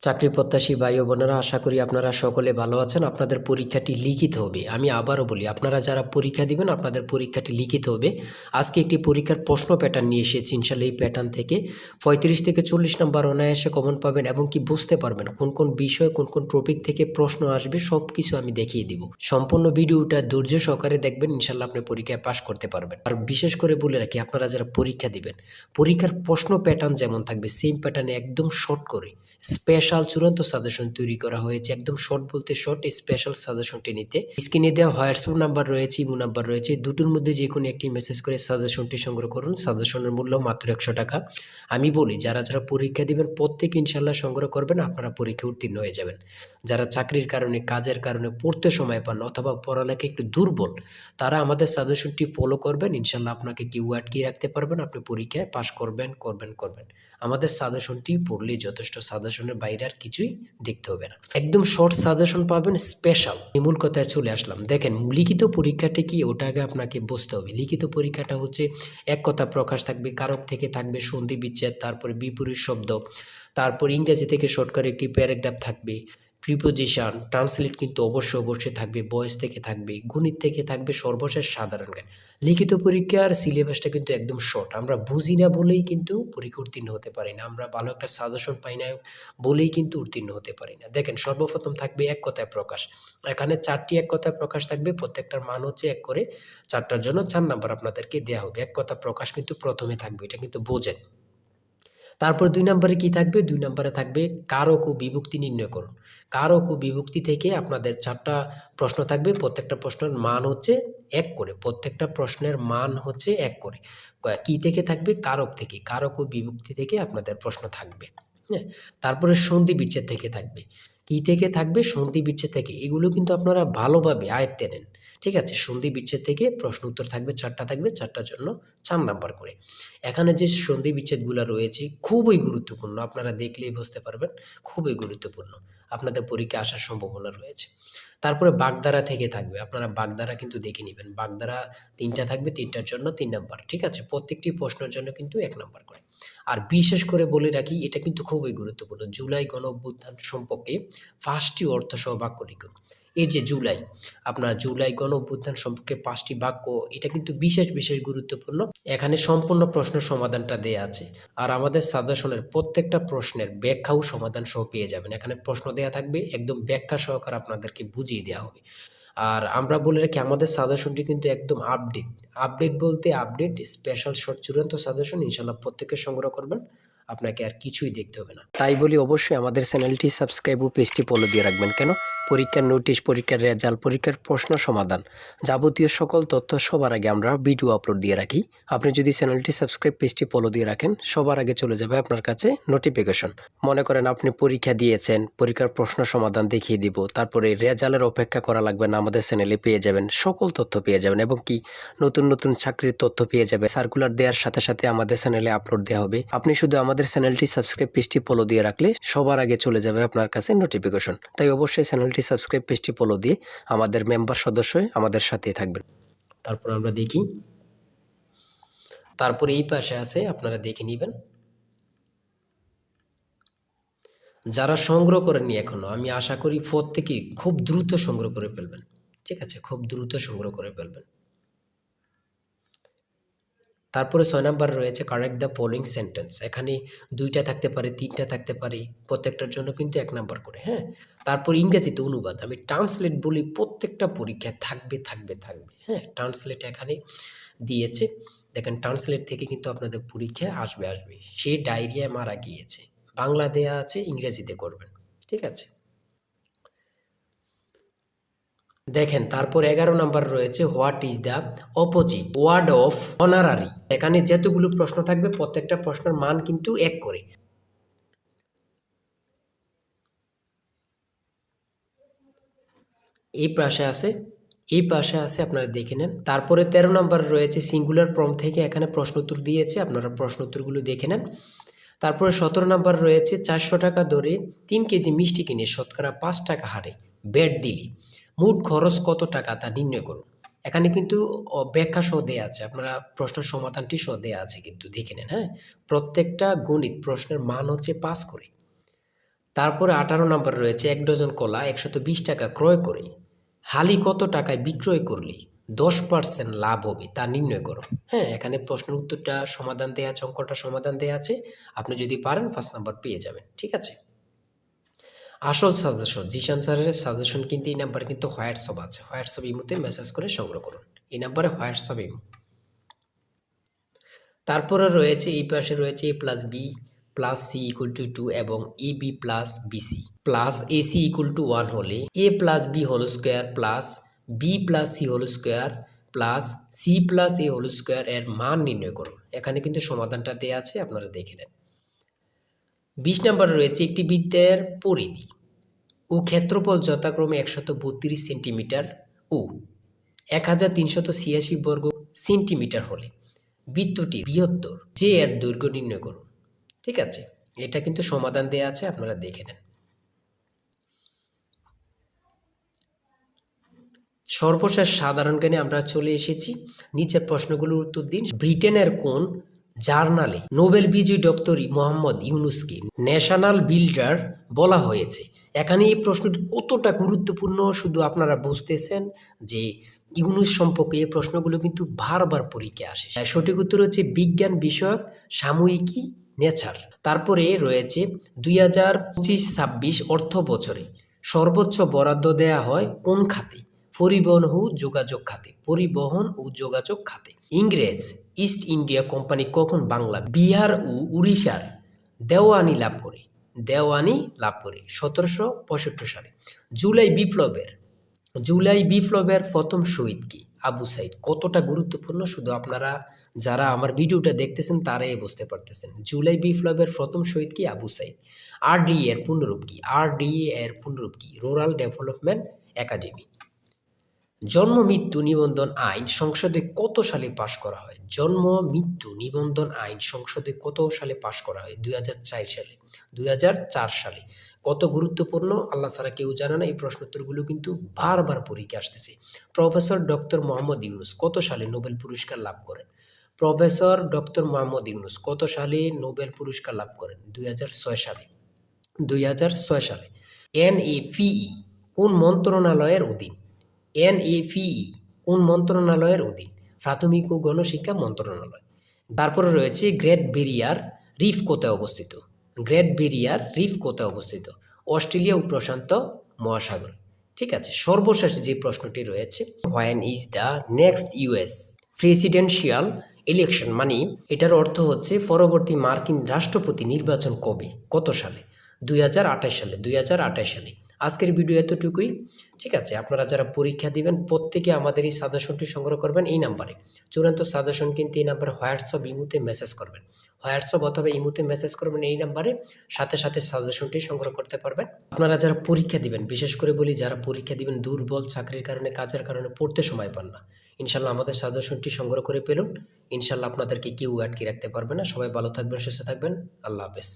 চাকরি প্রত্যাশী ভাই ও বোনেরা, আশা করি আপনারা সকলে ভালো আছেন। আপনাদের পরীক্ষাটি লিখিত হবে। আমি আবারও বলি, আপনারা যারা পরীক্ষা দিবেন আপনাদের পরীক্ষাটি লিখিত হবে। আজকে একটি পরীক্ষার প্রশ্ন প্যাটার্ন নিয়ে এসেছি। ইনশাল্লাহ এই প্যাটার্ন থেকে 35 থেকে 40 নম্বর অনায়াসে কমন পাবেন এবং কি বুঝতে পারবেন কোন কোন বিষয় কোন কোন টপিক থেকে প্রশ্ন আসবে সব কিছু আমি দেখিয়ে দিব। সম্পূর্ণ ভিডিওটা ধৈর্য সহকারে দেখবেন, ইনশাল্লাহ আপনি পরীক্ষায় পাশ করতে পারবেন। আর বিশেষ করে বলে রাখি, আপনারা যারা পরীক্ষা দিবেন পরীক্ষার প্রশ্ন প্যাটার্ন যেমন থাকবে সেম প্যাটার্নে একদম শর্ট করে স্পেশাল চূড়ান্ত সাজেশন তৈরি করা হয়েছে। একদম শর্ট বলতে শর্ট, স্পেশাল সাজেশনটি নিতে স্ক্রিনে দেওয়া হোয়াটসঅ্যাপ নাম্বার রয়েছে, ইমো নাম্বার রয়েছে, দুটোর মধ্যে যে কোনো একটি মেসেজ করে সাজেশনটি সংগ্রহ করুন। সাজেশনের মূল্য মাত্র 100 টাকা। আমি বলি, যারা যারা পরীক্ষা দিবেন প্রত্যেকে ইনশাল্লাহ সংগ্রহ করবেন, আপনারা পরীক্ষা উত্তীর্ণ হয়ে যাবেন। যারা চাকরির কারণে কাজের কারণে পড়তে সময় পান অথবা পড়ালেখা একটু দুর্বল, তারা আমাদের সাজেশনটি ফলো করবেন। ইনশাল্লাহ আপনাকে কেউ আটকিয়ে রাখতে পারবেন, আপনি পরীক্ষায় পাশ করবেন করবেন করবেন। আমাদের সাজেশনটি পড়লেই যথেষ্ট, সাজেশনের বাইরে আর কিছুই দেখতে হবে না। একদম শর্ট সাজেশন পাবেন, স্পেশাল। মূল কথায় চলে আসলাম। দেখেন, লিখিত পরীক্ষাটা কি ওটা আগে আপনাকে বুঝতে হবে। লিখিত পরীক্ষাটা হচ্ছে এক কথা প্রকাশ থাকবে, কারক থেকে থাকবে সন্ধি বিচ্ছেদ, তারপরে বিপরীত শব্দ, তারপর ইংরেজি থেকে শর্ট করে একটি প্যারাগ্রাফ থাকবে, প্রিপোজিশন, ট্রান্সলেট কিন্তু অবশ্যই থাকবে, ভয়েস থেকে থাকবে, গণিত থেকে থাকবে, সর্বশেষ সাধারণ জ্ঞান। লিখিত পরীক্ষার সিলেবাসটা কিন্তু একদম শর্ট। আমরা বুঝি না বলেই কিন্তু পরীক্ষা উত্তীর্ণ হতে পারি না, আমরা ভালো একটা সাজেশন পাই না বলেই কিন্তু উত্তীর্ণ হতে পারি না। দেখেন, সর্বপ্রথম থাকবে এক কথায় প্রকাশ। এখানে 4টি এক কথায় প্রকাশ থাকবে, প্রত্যেকটার মান হচ্ছে 1 করে। 4টার জন্য 4 নাম্বার আপনাদেরকে দেওয়া হবে। এক কথা প্রকাশ কিন্তু প্রথমে থাকবে, এটা কিন্তু বোঝেন। তারপর 2 নম্বরে কি থাকবে? 2 নম্বরে থাকবে কারক ও বিভক্তি নির্ণয় করুন। কারক ও বিভক্তি থেকে আপনাদের 4টা প্রশ্ন থাকবে। প্রত্যেকটা প্রশ্নের মান হচ্ছে 1 করে। প্রত্যেকটা প্রশ্নের মান হচ্ছে 1 করে। কি থেকে থাকবে? কারক থেকে। কারক ও বিভক্তি থেকে আপনাদের প্রশ্ন থাকবে। হ্যাঁ? তারপরে সন্ধি বিচ্ছেদ থেকে থাকবে। কি থেকে থাকবে? সন্ধি বিচ্ছেদ থেকে। এগুলো কিন্তু আপনারা ভালোভাবে আয়ত্তে নেন। ঠিক আছে? সন্ধি বিচ্ছেদ থেকে প্রশ্ন উত্তর থাকবে 4টা থাকবে, 4টার জন্য 4 নাম্বার করে। এখানে যে সন্ধি বিচ্ছেদগুলো রয়েছে খুবই গুরুত্বপূর্ণ, আপনারা দেখলেই বুঝতে পারবেন, খুবই গুরুত্বপূর্ণ। আপনাদের পরীক্ষায় আসার সম্ভাবনা রয়েছে। তারপরে বাগধারা থেকে থাকবে, আপনারা বাগধারা কিন্তু দেখে নেবেন। বাগধারা 3টা থাকবে, 3টার জন্য 3 নাম্বার। ঠিক আছে? প্রত্যেকটি প্রশ্নের জন্য কিন্তু 1 নাম্বার করে। আর বিশেষ করে বলে রাখি, এটা কিন্তু খুবই গুরুত্বপূর্ণ। জুলাই গণঅভ্যুত্থান সম্পর্কে 5টি অর্থসহ বাক্য লিখুন। এই যে জুলাই, আপনার জুলাই গণঅভ্যুত্থান সম্পর্কে 5টি বাক্য, এটা কিন্তু বিশেষ গুরুত্বপূর্ণ। এখানে সম্পূর্ণ প্রশ্নের সমাধানটা দেয়া আছে। আর আমাদের সাজেশনের প্রত্যেকটা প্রশ্নের ব্যাখ্যা ও সমাধান সহ পেয়ে যাবেন। এখানে প্রশ্ন দেয়া থাকবে, একদম ব্যাখ্যা সহকারে আপনাদেরকে বুঝিয়ে দেওয়া হবে। আর আমরা বলে রাখি, আমাদের সাজেশনটি কিন্তু একদম আপডেট। আপডেট বলতে আপডেট, স্পেশাল শর্ট চূড়ান্ত সাজেশন। ইনশাআল্লাহ প্রত্যেকে সংগ্রহ করবেন, আপনাকে আর কিছুই দেখতে হবে না। তাই বলি, অবশ্যই আমাদের চ্যানেলটি সাবস্ক্রাইব ও পেজটি ফলো দিয়ে রাখবেন। কেন? পরীক্ষার নোটিশ, পরীক্ষার রেজাল্ট, পরীক্ষার প্রশ্ন সমাধান, যাবতীয় সকল তথ্য সবার আগে আমরা ভিডিও আপলোড দিয়ে রাখি। আপনি যদি চ্যানেলটি সাবস্ক্রাইব, পেজটি ফলো দিয়ে রাখেন, সবার আগে চলে যাবে আপনার কাছে নোটিফিকেশন। মনে করেন আপনি পরীক্ষা দিয়েছেন, পরীক্ষার প্রশ্ন সমাধান দেখিয়ে দিব, তারপরে রেজাল্টের অপেক্ষা করা লাগবে না, আমাদের চ্যানেলে পেয়ে যাবেন, সকল তথ্য পেয়ে যাবেন এবং কি নতুন চাকরির তথ্য পেয়ে যাবে। সার্কুলার দেওয়ার সাথে আমাদের চ্যানেলে আপলোড দেওয়া হবে। আপনি শুধু আমাদের চ্যানেলটি সাবস্ক্রাইব, পেজটি ফলো দিয়ে রাখলে সবার আগে চলে যাবে আপনার কাছে নোটিফিকেশন। তাই অবশ্যই চ্যানেলটি সাবস্ক্রাইব, পেজটি ফলো দিয়ে আমাদের মেম্বার সদস্য হয়ে আমাদের সাথেই থাকবেন। তারপর আমরা দেখি, তারপরে এই পাশে আছে, আপনারা দেখে নেবেন। যারা সংগ্রহ করেননি এখনো, আমি আশা করি প্রত্যেকেই খুব দ্রুত সংগ্রহ করে ফেলবেন। ঠিক আছে? খুব দ্রুত সংগ্রহ করে ফেলবেন। তারপরে 6 নাম্বার রয়েছে কারেক্ট দ্য ফলোইং সেন্টেন্স। এখানে 2টা থাকতে পারে, 3টা থাকতে পারে, প্রত্যেকটার জন্য কিন্তু 1 নাম্বার করে। হ্যাঁ? তারপর ইংরেজিতে অনুবাদ। আমি ট্রান্সলেট বলি, প্রত্যেকটা পরীক্ষায় থাকবে। হ্যাঁ? ট্রান্সলেট এখানে দিয়েছে। দেখেন, ট্রান্সলেট থেকে কিন্তু আপনাদের পরীক্ষায় আসবে। সে ডায়রিয়ায় মারা গিয়েছে। বাংলা দেয়া আছে, ইংরেজিতে করবেন। ঠিক আছে? দেখেন, তারপর 11 নাম্বার রয়েছে what is the opposite word of honorary. এখানে যতগুলো প্রশ্ন থাকবে প্রত্যেকটা প্রশ্নের মান কিন্তু 1 করে। এই পাশে আছে আপনারা দেখে নেন। তারপরে 13 নাম্বার রয়েছে সিঙ্গুলার ফর্ম থেকে এখানে প্রশ্ন উত্তর দিয়েছে, আপনারা প্রশ্ন উত্তরগুলো দেখে নেন। তারপরে 17 নাম্বার রয়েছে 400 টাকা দরে 3 কেজি মিষ্টি কিনে শতকরা 5 টাকা হারে ব্যাট দিলে মোট খরচ কত টাকা তা নির্ণয় করুন। এখানে কিন্তু ব্যাখ্যা সহ দেয়া আছে, আপনারা প্রশ্নের সমাধানটি সহ দেয়া আছে, কিন্তু দেখে নেন। হ্যাঁ? প্রত্যেকটা গণিত প্রশ্নের মান হচ্ছে 5 করে। তারপরে 18 নাম্বার রয়েছে 1 ডজন কলা 120 টাকা ক্রয় করে হালি কত টাকায় বিক্রয় করলে 10% লাভ হবে তা নির্ণয় করো। হ্যাঁ, এখানে প্রশ্নের উত্তরটা সমাধান দেয়া আছে, অঙ্কটা সমাধান দেয়া আছে। আপনি যদি পারেন 5 নাম্বার পেয়ে যাবেন। ঠিক আছে? আসল সাজেশন জিশান স্যারের সাজেশন কিন্তু এই নাম্বারে কিন্তু হোয়াটসঅ্যাপ আছে। হোয়াটসঅ্যাপ ইমোতে মেসেজ করে সংগ্রহ করুন। এই নাম্বারে হোয়াটসঅ্যাপ ইমো। তারপরে রয়েছে এই পাশে রয়েছে a plus b plus c equal to 2 এবং a b plus b c plus a c equal to 1 হলে a plus b whole square plus b plus c whole square plus c plus a whole square এর মান নির্ণয় করুন। এখানে কিন্তু সমাধানটা দেওয়া আছে, আপনারা দেখে নেন। 20 নম্বরে রয়েছে একটি বৃত্তের পরিধি ও ক্ষেত্রফল যথাক্রমে 132 সেন্টিমিটার ও 1386 বর্গ সেন্টিমিটার হলে বৃত্তটি বৃহত্তর যে এর দৈর্ঘ্য নির্ণয় করুন। ঠিক আছে, এটা কিন্তু সমাধান দেয়া আছে, আপনারা দেখে নেন। সর্বশেষ সাধারণ জ্ঞানে আমরা চলে এসেছি। নিচের প্রশ্নগুলোর উত্তর দিন। ব্রিটেনের কোন জার্নালে নোবেল বিজয়ী ডক্টর মোহাম্মদ ইউনুসকে ন্যাশনাল বিল্ডার বলা হয়েছে? এখানে এই প্রশ্নটি কতটা গুরুত্বপূর্ণ শুধু আপনারা বুঝতেছেন যে ইউনুস সম্পর্কে এই প্রশ্নগুলো কিন্তু বারবার পরীক্ষায় আসে। সঠিক উত্তর হচ্ছে বিজ্ঞান বিষয়ক সাময়িকী নেচার। তারপরে রয়েছে 2025-26 অর্থ বছরে সর্বোচ্চ বরাদ্দ দেয়া হয় কোন খাতে? পরিবহন ও যোগাযোগ খাতে। পরিবহন ও যোগাযোগ খাতে। ইংরেজ ইস্ট ইন্ডিয়া কোম্পানি কখন বাংলা, বিহার ও উড়িষ্যার দেওয়ানি লাভ করে? 1765 সালে। জুলাই বিপ্লবের প্রথম শহীদ কি? আবু সাইদ। কতটা গুরুত্বপূর্ণ শুধু আপনারা যারা আমার ভিডিওটা দেখতেছেন তারাই বুঝতে পারতেছেন। জুলাই বিপ্লবের প্রথম শহীদ কি? আবু সাইদ। আরডিএ এর পূর্ণরূপ কি? Rural development academy. জন্ম মৃত্যু নিবন্ধন আইন সংসদে কত সালে পাশ করা হয়? জন্ম মৃত্যু নিবন্ধন আইন সংসদে কত সালে পাশ করা হয়? 2004 সালে। 2004 সালে। কত গুরুত্বপূর্ণ আল্লাহ ছাড়া কেউ জানে না। এই প্রশ্নোত্তরগুলো কিন্তু বারবার পরীক্ষা আসতেছে। প্রফেসর ডক্টর মোহাম্মদ ইউনুস কত সালে নোবেল পুরস্কার লাভ করেন? প্রফেসর ডক্টর মোহাম্মদ ইউনুস কত সালে নোবেল পুরস্কার লাভ করেন? 2006 সালে। 2006 সালে। এনএপিই কোন মন্ত্রণালয়ের অধীন? এনএপিই কোন মন্ত্রণালয়ের অধীন? প্রাথমিক ও গণশিক্ষা মন্ত্রণালয়। তারপরে রয়েছে গ্রেট ব্যারিয়ার রিফ কোথায় অবস্থিত? অস্ট্রেলিয়া ও প্রশান্ত মহাসাগর। ঠিক আছে, সর্বশেষ যে প্রশ্নটি রয়েছে, when is the next US presidential election? মানে এটার অর্থ হচ্ছে পরবর্তী মার্কিন রাষ্ট্রপতি নির্বাচন কবে, কত সালে? 2028 সালে। 2028 সালে। আজকের ভিডিও এতটুকুই। ঠিক আছে, আপনারা যারা পরীক্ষা দিবেন প্রত্যেকে আমাদের এই সাজেশনটি সংগ্রহ করবেন এই নাম্বারে। চূড়ান্ত সাজেশন কিন্তু এই নাম্বারে হোয়াটসঅ্যাপ ইমোতে মেসেজ করবেন। হোয়াটসঅ্যাপ অথবা ইমোতে মেসেজ করবেন এই নাম্বারে, সাথে সাথে সাজেশনটি সংগ্রহ করতে পারবেন। আপনারা যারা পরীক্ষা দিবেন, বিশেষ করে বলি যারা পরীক্ষা দিবেন দুর্বল, চাকরির কারণে কাজের কারণে পড়তে সময় পান না, ইনশাল্লাহ আমাদের সাজেশনটি সংগ্রহ করে পেলুন। ইনশাল্লাহ আপনাদেরকে কেউ আটকে রাখতে পারবে না। সবাই ভালো থাকবেন, সুস্থ থাকবেন। আল্লাহ হাফেজ।